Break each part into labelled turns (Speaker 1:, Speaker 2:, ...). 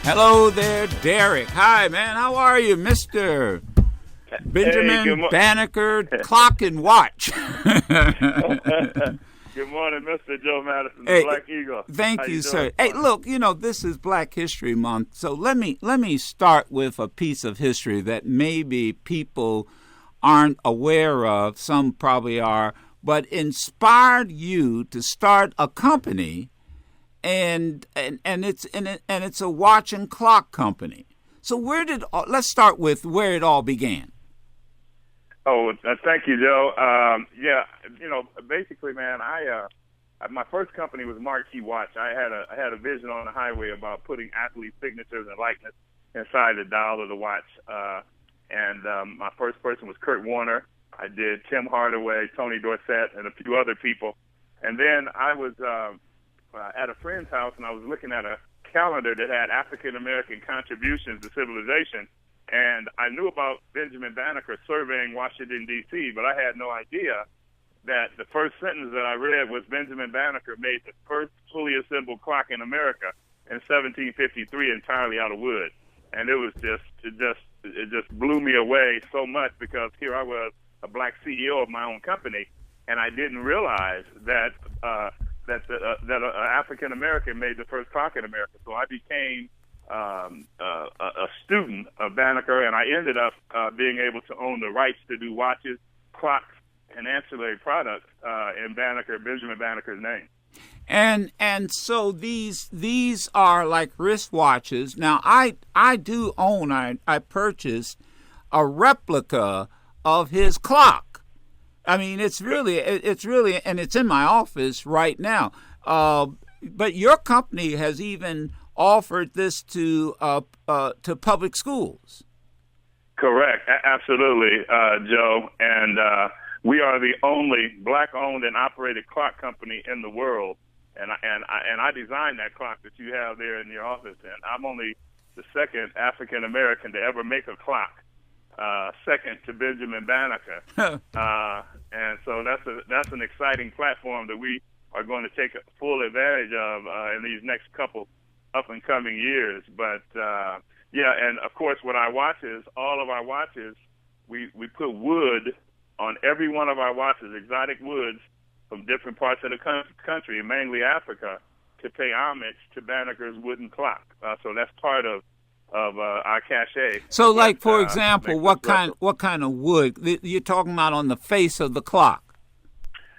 Speaker 1: Hello there, Derrick. Hi, man. How are you, Mr. Benjamin Banneker Clock and Watch?
Speaker 2: Good morning, Mr. Joe Madison, the Black Eagle.
Speaker 1: Thank you, sir. Hey, look, this is Black History Month, so let me start with a piece of history that maybe people aren't aware of. Some probably are, but inspired you to start a company, and it's a watch and clock company. So let's start with where it all began.
Speaker 2: Oh, thank you, Joe. Basically, man, my first company was Marquee Watch. I had a vision on the highway about putting athlete signatures and likeness inside the dial of the watch. My first person was Kurt Warner. I did Tim Hardaway, Tony Dorsett, and a few other people. And then I was at a friend's house, and I was looking at a calendar that had African-American contributions to civilization. And I knew about Benjamin Banneker surveying Washington, D.C., but I had no idea that the first sentence that I read was Benjamin Banneker made the first fully assembled clock in America in 1753 entirely out of wood. And it just blew me away so much because here I was, a black CEO of my own company, and I didn't realize that an African American made the first clock in America. So I became a student of Banneker, and I ended up being able to own the rights to do watches, clocks, and ancillary products in Benjamin Banneker's name.
Speaker 1: And so these are like wristwatches. Now I do own. I purchased a replica of his clock. I mean, it's really, and it's in my office right now. But your company has even offered this to public schools.
Speaker 2: Correct, absolutely, Joe. And we are the only black-owned and operated clock company in the world. And I designed that clock that you have there in your office. And I'm only the second African American to ever make a clock. Second to Benjamin Banneker, and so that's an exciting platform that we are going to take full advantage of in these next couple up and coming years. But and of course, with our watches, all of our watches, we put wood on every one of our watches, exotic woods from different parts of the country, mainly Africa, to pay homage to Banneker's wooden clock. So that's part of our cachet.
Speaker 1: So, like, for example, what kind of wood you're talking about on the face of the clock?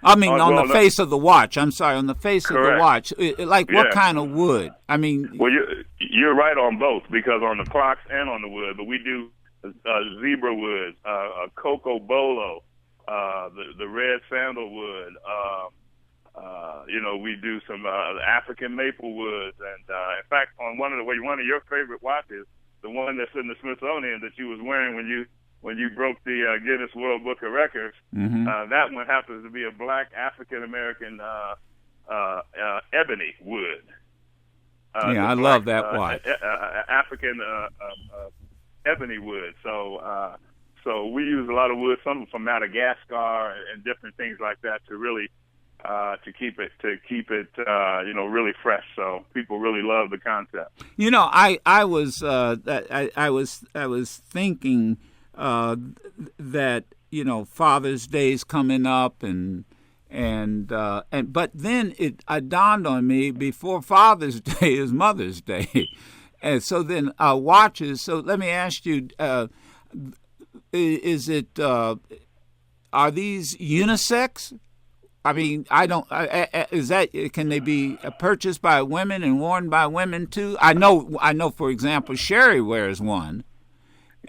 Speaker 1: I mean, on the face of the watch. I'm sorry, on the face of the watch. What kind of wood? I mean,
Speaker 2: well, you're right on both, because on the clocks and on the wood. But we do zebra wood, cocoa bolo, the red sandalwood. We do some African maple woods, and in fact, on one of your favorite watches, the one that's in the Smithsonian that you was wearing when you broke the Guinness World Book of Records, that one happens to be a black African American ebony wood.
Speaker 1: I love that watch.
Speaker 2: African ebony wood. So we use a lot of wood, some from Madagascar and different things like that, to really. To keep it really fresh, so people really love the concept.
Speaker 1: I was thinking that Father's Day's coming up, but then it dawned on me, before Father's Day is Mother's Day, and so then watches. So let me ask you: are these unisex? I mean, can they be purchased by women and worn by women too? I know. For example, Sherry wears one.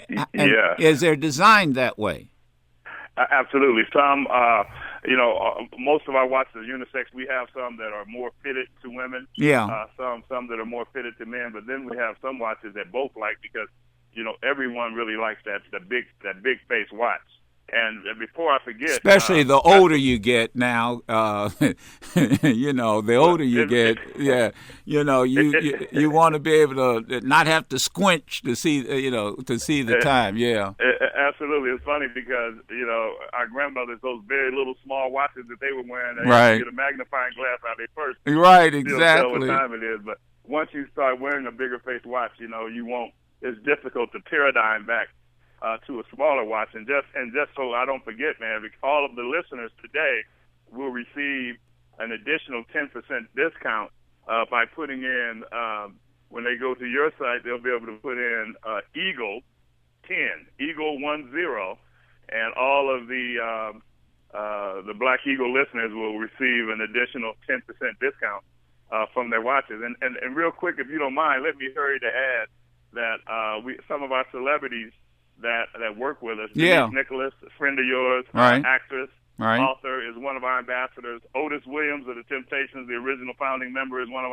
Speaker 2: Yeah.
Speaker 1: Is there designed that way?
Speaker 2: Absolutely. Some, most of our watches are unisex. We have some that are more fitted to women.
Speaker 1: Yeah.
Speaker 2: Some that are more fitted to men. But then we have some watches that both like, because everyone really likes that big face watch. And before I forget,
Speaker 1: especially the older you get now, the older you get, you want to be able to not have to squinch to see, to see the time. Yeah,
Speaker 2: absolutely. It's funny because our grandmothers, those very little small watches that they were wearing, they
Speaker 1: right,
Speaker 2: had to get a magnifying glass out of their purse.
Speaker 1: Right, exactly.
Speaker 2: Tell what time it is, once you start wearing a bigger face watch, you know, you won't. It's difficult to paradigm back to a smaller watch. And just so I don't forget, man, all of the listeners today will receive an additional 10% discount by putting in, when they go to your site, they'll be able to put in Eagle 10, Eagle 10, and all of the Black Eagle listeners will receive an additional 10% discount from their watches. And real quick, if you don't mind, let me hurry to add that some of our celebrities that work with us,
Speaker 1: yeah.
Speaker 2: Denise Nicholas, a friend of yours,
Speaker 1: right.
Speaker 2: Actress,
Speaker 1: right.
Speaker 2: author, is one of our ambassadors. Otis Williams of the Temptations, the original founding member, is one of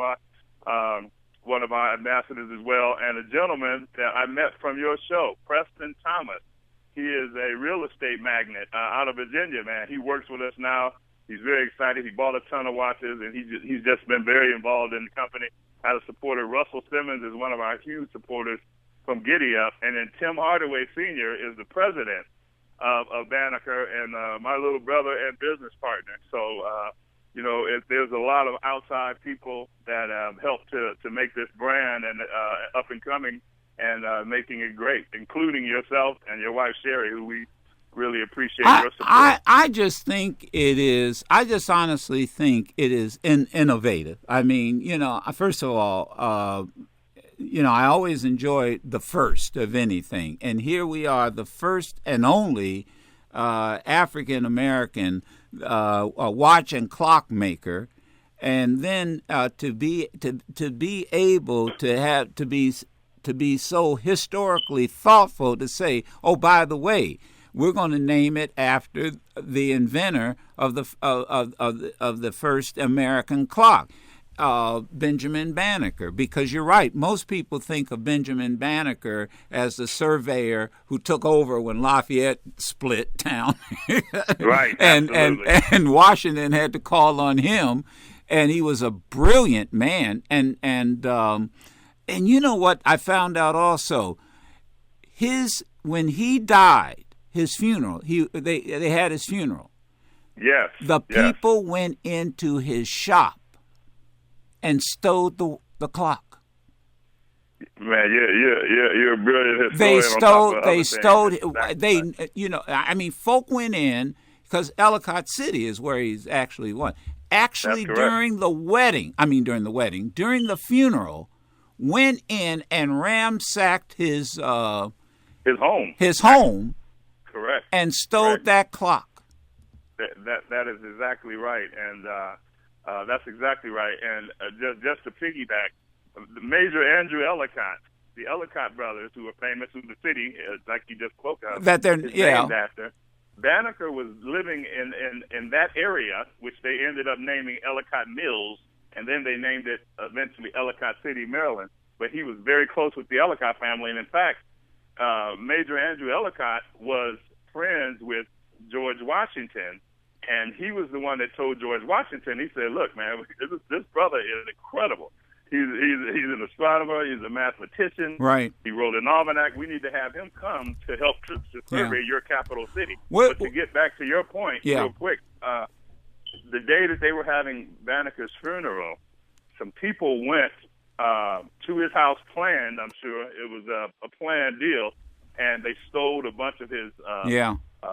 Speaker 2: our ambassadors as well. And a gentleman that I met from your show, Preston Thomas. He is a real estate magnate out of Virginia, man. He works with us now. He's very excited. He bought a ton of watches, and he's just been very involved in the company. As a supporter, Russell Simmons is one of our huge supporters from Giddy Up. And then Tim Hardaway Sr. is the president of Banneker and my little brother and business partner. So, you know, there's a lot of outside people that helped to make this brand and up and coming and making it great, including yourself and your wife, Sherry, who we really appreciate your support.
Speaker 1: I just think it is, I just honestly think it is innovative. I mean, you know, first of all, you know, I always enjoy the first of anything. And here we are, the first and only African-American watch and clock maker. And then to be able to be so historically thoughtful to say, oh, by the way, we're going to name it after the inventor of the first American clock, Benjamin Banneker. Because you're right, most people think of Benjamin Banneker as the surveyor who took over when Lafayette split town,
Speaker 2: right?
Speaker 1: and Washington had to call on him, and he was a brilliant man. And you know what I found out also, when he died. His funeral. They had his funeral.
Speaker 2: Yes.
Speaker 1: The people went into his shop and stole the clock.
Speaker 2: Man, you're a brilliant historian.
Speaker 1: They stole. You know, I mean, folk went in because Ellicott City is where he's actually won. Actually, during the funeral, went in and ransacked his home. His home.
Speaker 2: Correct.
Speaker 1: And stole that clock.
Speaker 2: That is exactly right, and that's exactly right. And just to piggyback, Major Andrew Ellicott, the Ellicott brothers, who are famous in the city, like you just spoke of,
Speaker 1: that they're
Speaker 2: named after. Banneker was living in that area, which they ended up naming Ellicott Mills, and then they named it eventually Ellicott City, Maryland. But he was very close with the Ellicott family, and in fact, Major Andrew Ellicott was friends with George Washington, and he was the one that told George Washington, he said, look, man, this brother is incredible. He's an astronomer, he's a mathematician.
Speaker 1: Right.
Speaker 2: He wrote an almanac. We need to have him come to help to survey your capital city.
Speaker 1: But
Speaker 2: to get back to your point real quick, the day that they were having Banneker's funeral, some people went to his house planned, I'm sure. It was a planned deal, and they stole a bunch of his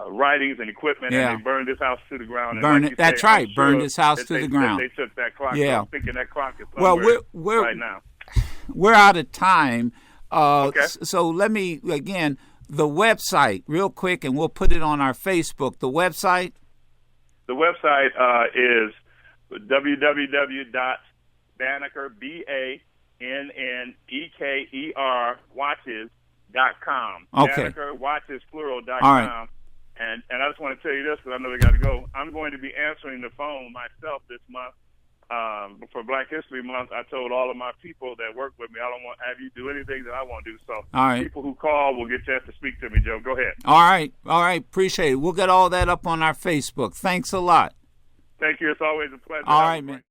Speaker 2: writings and equipment, and they burned his house to the ground.
Speaker 1: That's right, burned his house to the ground.
Speaker 2: They took that clock.
Speaker 1: Yeah.
Speaker 2: So I'm thinking that clock is somewhere right now.
Speaker 1: We're out of time.
Speaker 2: Okay.
Speaker 1: So let me, again, the website, real quick, and we'll put it on our Facebook. The website?
Speaker 2: The website is www.Banneker, BANNEKER watches.com.
Speaker 1: Okay.
Speaker 2: Banneker watches plural.com.
Speaker 1: All right.
Speaker 2: And I just want to tell you this, because I know we got to go. I'm going to be answering the phone myself this month. For Black History Month, I told all of my people that work with me, I don't want to have you do anything that I won't do. So people who call will get a chance to speak to me, Joe. Go ahead. All right. Appreciate it. We'll get all that up on our Facebook. Thanks a lot. Thank you. It's always a pleasure.
Speaker 1: All right, man.